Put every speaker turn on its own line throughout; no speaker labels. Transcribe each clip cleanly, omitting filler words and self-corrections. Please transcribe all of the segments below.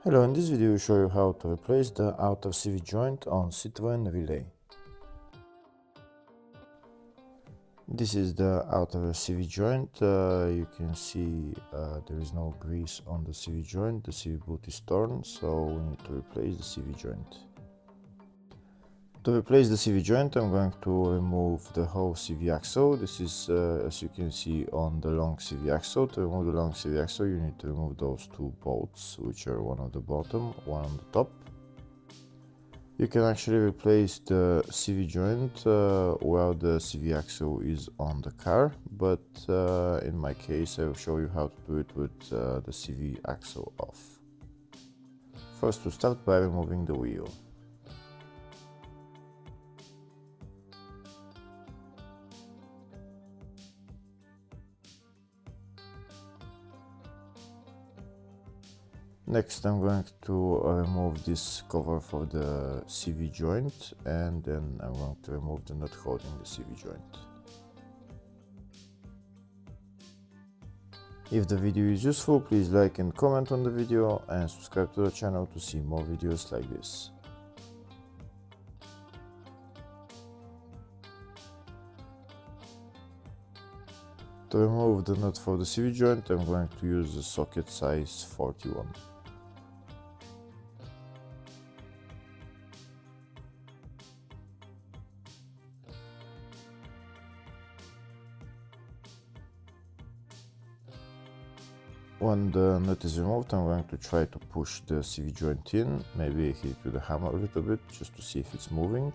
Hello, in this video I will show you how to replace the outer CV joint on Citroen Relay. This is the outer CV joint. You can see there is no grease on the CV joint. The CV boot is torn, so we need to replace the CV joint. To replace the CV joint, I'm going to remove the whole CV axle. This is, as you can see, on the long CV axle. To remove the long CV axle, you need to remove those two bolts, which are one on the bottom, one on the top. You can actually replace the CV joint while the CV axle is on the car, but in my case I will show you how to do it with the CV axle off. First, we'll start by removing the wheel. Next, I'm going to remove this cover for the CV joint, and then I'm going to remove the nut holding the CV joint. If the video is useful, please like and comment on the video and subscribe to the channel to see more videos like this. To remove the nut for the CV joint, I'm going to use a socket size 41. When the nut is removed, I'm going to try to push the CV joint in, maybe hit it with a hammer a little bit, just to see if it's moving.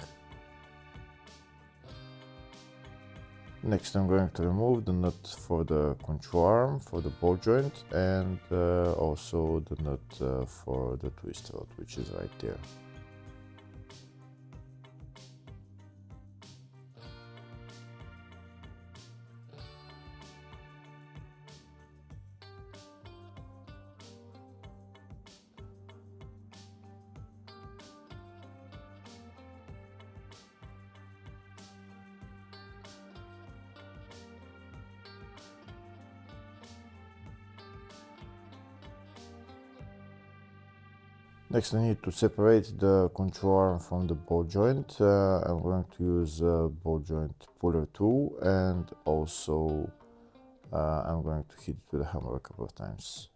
Next, I'm going to remove the nut for the control arm, for the ball joint, and also the nut for the twist rod, which is right there. Next, I need to separate the control arm from the ball joint. I'm going to use a ball joint puller tool, and also I'm going to hit it with a hammer a couple of times.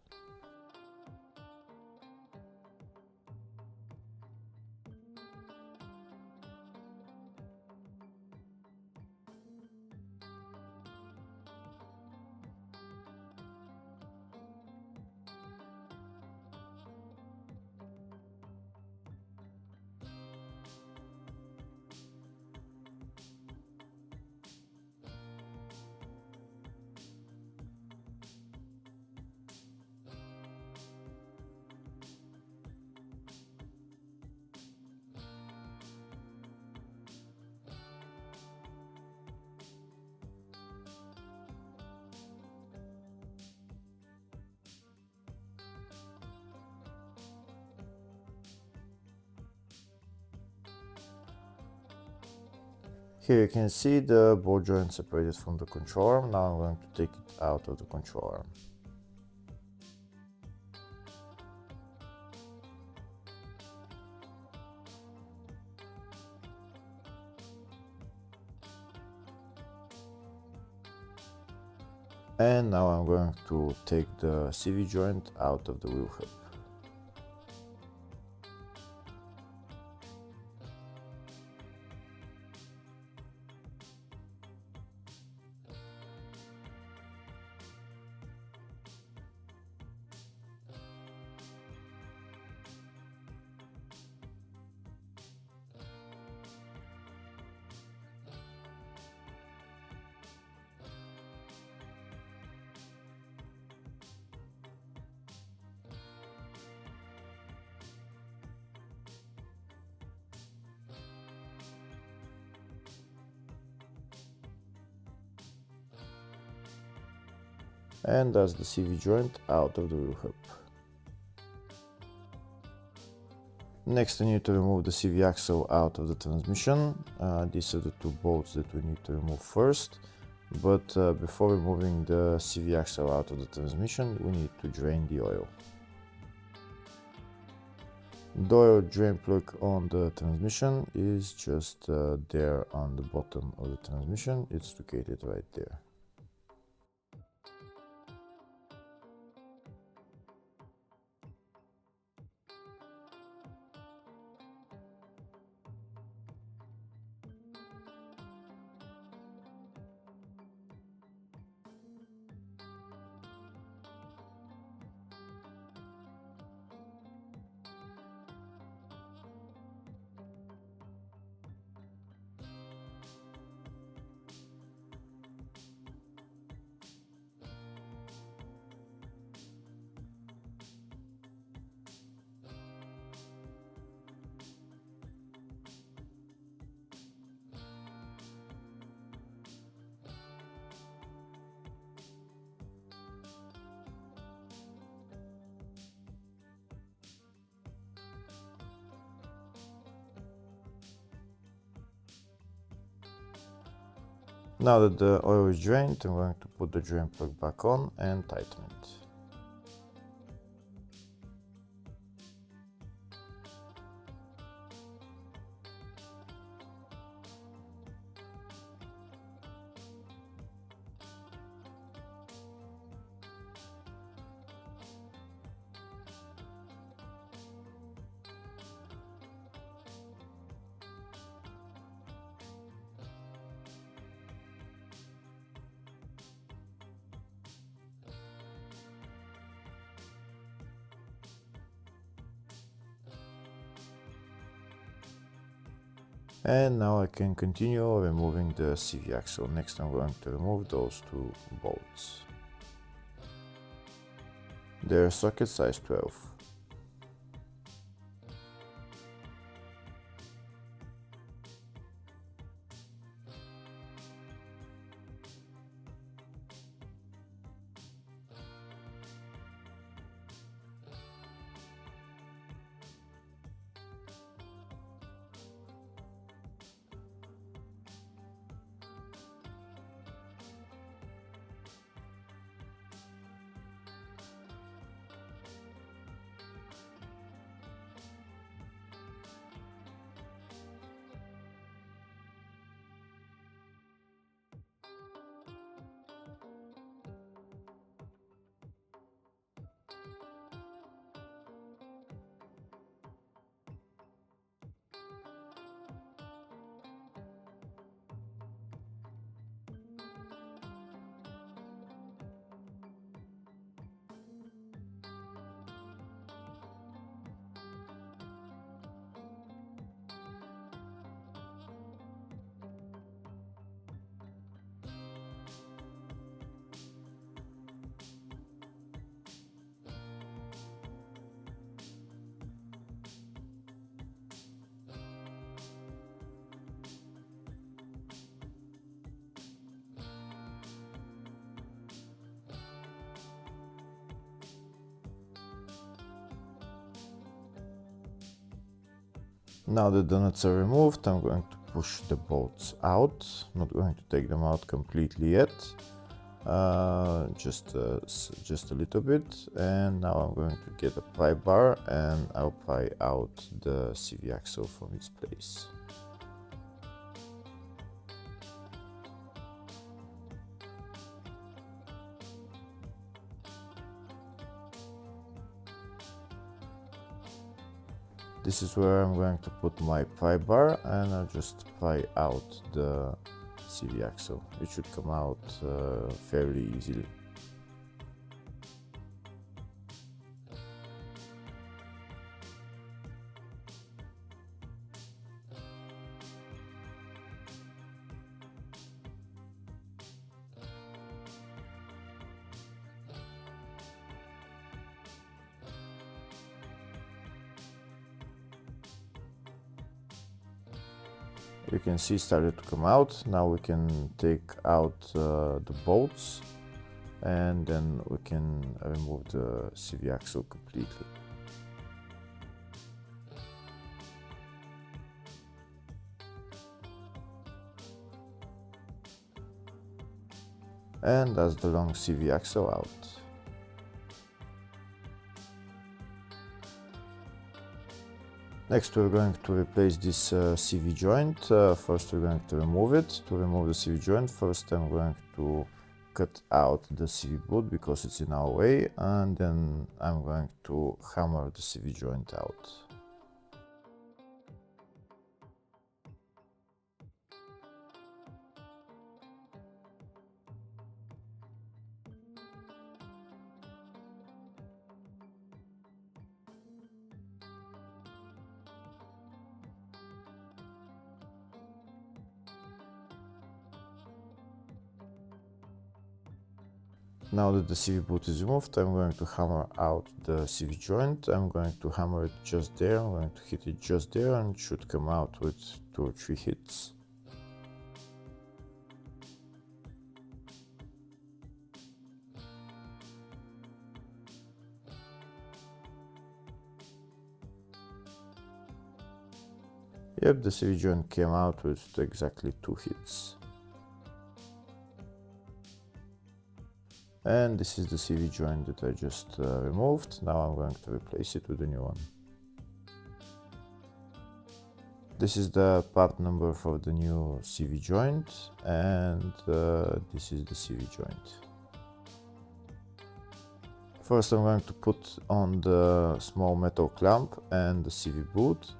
Here you can see the ball joint separated from the control arm. Now I'm going to take it out of the control arm. And now I'm going to take the CV joint out of the wheel hub. And that's the CV joint out of the wheel hub. Next, I need to remove the CV axle out of the transmission. These are the two bolts that we need to remove first. But before removing the CV axle out of the transmission, we need to drain the oil. The oil drain plug on the transmission is just there on the bottom of the transmission. It's located right there. Now that the oil is drained, I'm going to put the drain plug back on and tighten it. And now I can continue removing the CV axle. Next I'm going to remove those two bolts. They're socket size 12. Now that the nuts are removed, I'm going to push the bolts out. Not going to take them out completely yet, just a little bit. And now I'm going to get a pry bar and I'll pry out the CV axle from its place. This is where I'm going to put my pry bar and I'll just pry out the CV axle. It should come out fairly easily. You can see it started to come out. Now we can take out the bolts and then we can remove the CV axle completely. And that's the long CV axle out. Next we're going to replace this CV joint. First we're going to remove it. To remove the CV joint, first I'm going to cut out the CV boot because it's in our way, and then I'm going to hammer the CV joint out. Now that the CV boot is removed, I'm going to hammer out the CV joint. I'm going to hammer it just there, I'm going to hit it just there, and it should come out with 2 or 3 hits. Yep, the CV joint came out with exactly 2 hits. And this is the CV joint that I just removed. Now I'm going to replace it with a new one. This is the part number for the new CV joint, and this is the CV joint. First I'm going to put on the small metal clamp and the CV boot,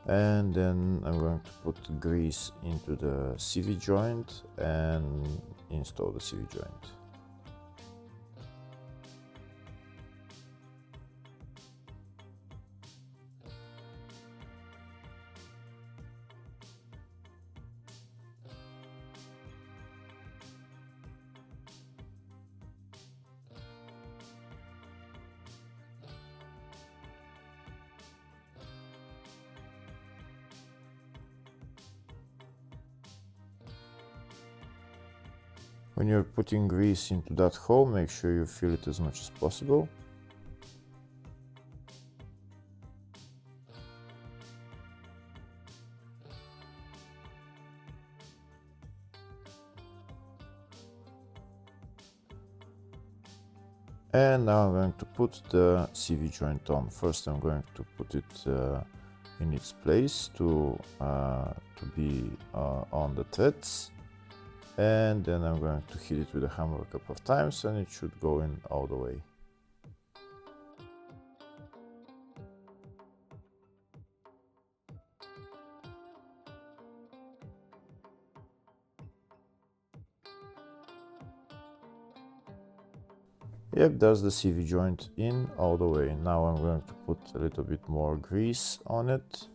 and then I'm going to put grease into the CV joint and install the CV joint. When you're putting grease into that hole, make sure you fill it as much as possible. And now I'm going to put the CV joint on. First I'm going to put it in its place to be on the threads. And then I'm going to hit it with a hammer a couple of times, and it should go in all the way. Yep, that's the CV joint in all the way. Now I'm going to put a little bit more grease on it,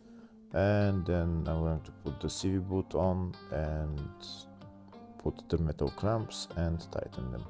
and then I'm going to put the CV boot on and put the metal clamps and tighten them.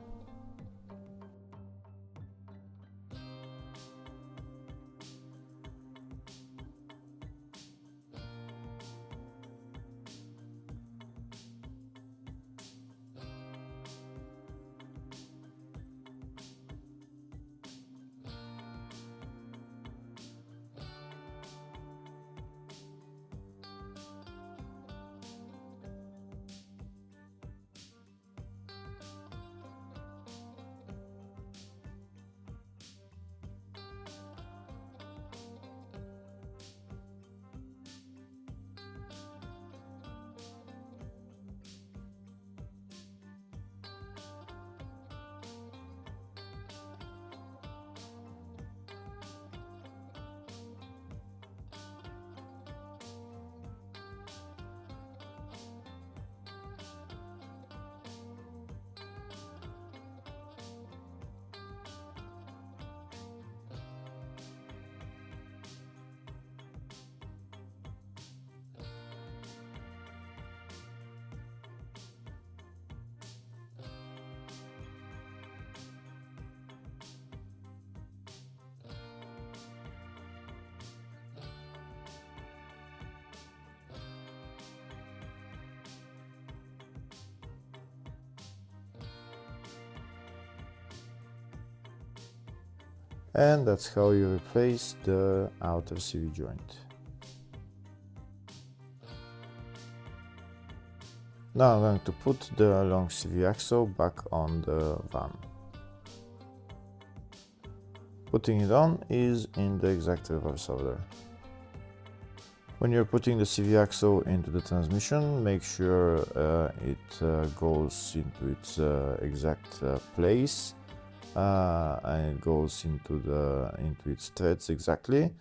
And that's how you replace the outer CV joint. Now I'm going to put the long CV axle back on the van. Putting it on is in the exact reverse order. When you're putting the CV axle into the transmission, make sure it goes into its exact place and it goes into its threads exactly,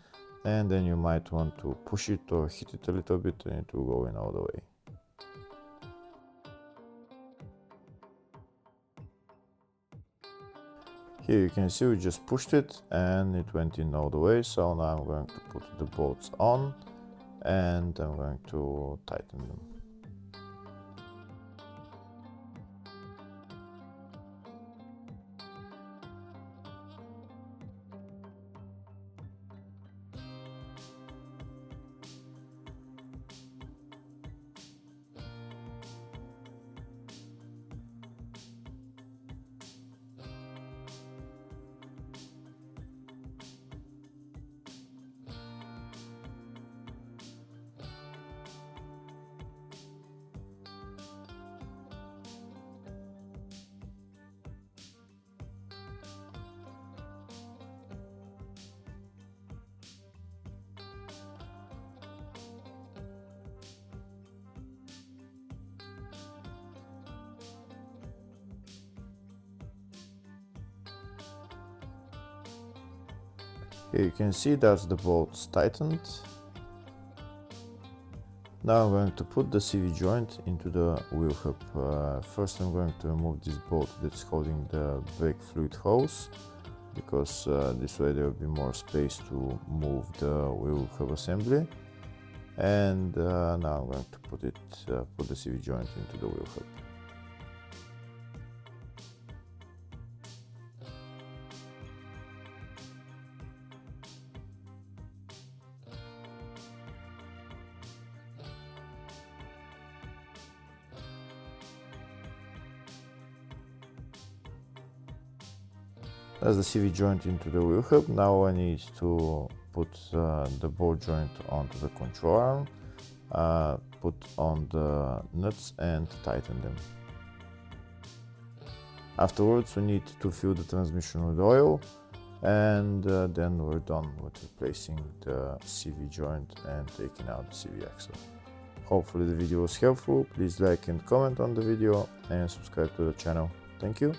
and then you might want to push it or hit it a little bit and it will go in all the way. Here you can see we just pushed it and it went in all the way, so now I'm going to put the bolts on and I'm going to tighten them. Here you can see that's the bolts tightened. Now I'm going to put the CV joint into the wheel hub. First I'm going to remove this bolt that's holding the brake fluid hose, because this way there will be more space to move the wheel hub assembly. And now I'm going to put the CV joint into the wheel hub. That's the CV joint into the wheel hub. Now I need to put the ball joint onto the control arm, put on the nuts and tighten them. Afterwards we need to fill the transmission with oil, and then we're done with replacing the CV joint and taking out the CV axle. Hopefully the video was helpful. Please like and comment on the video and subscribe to the channel. Thank you.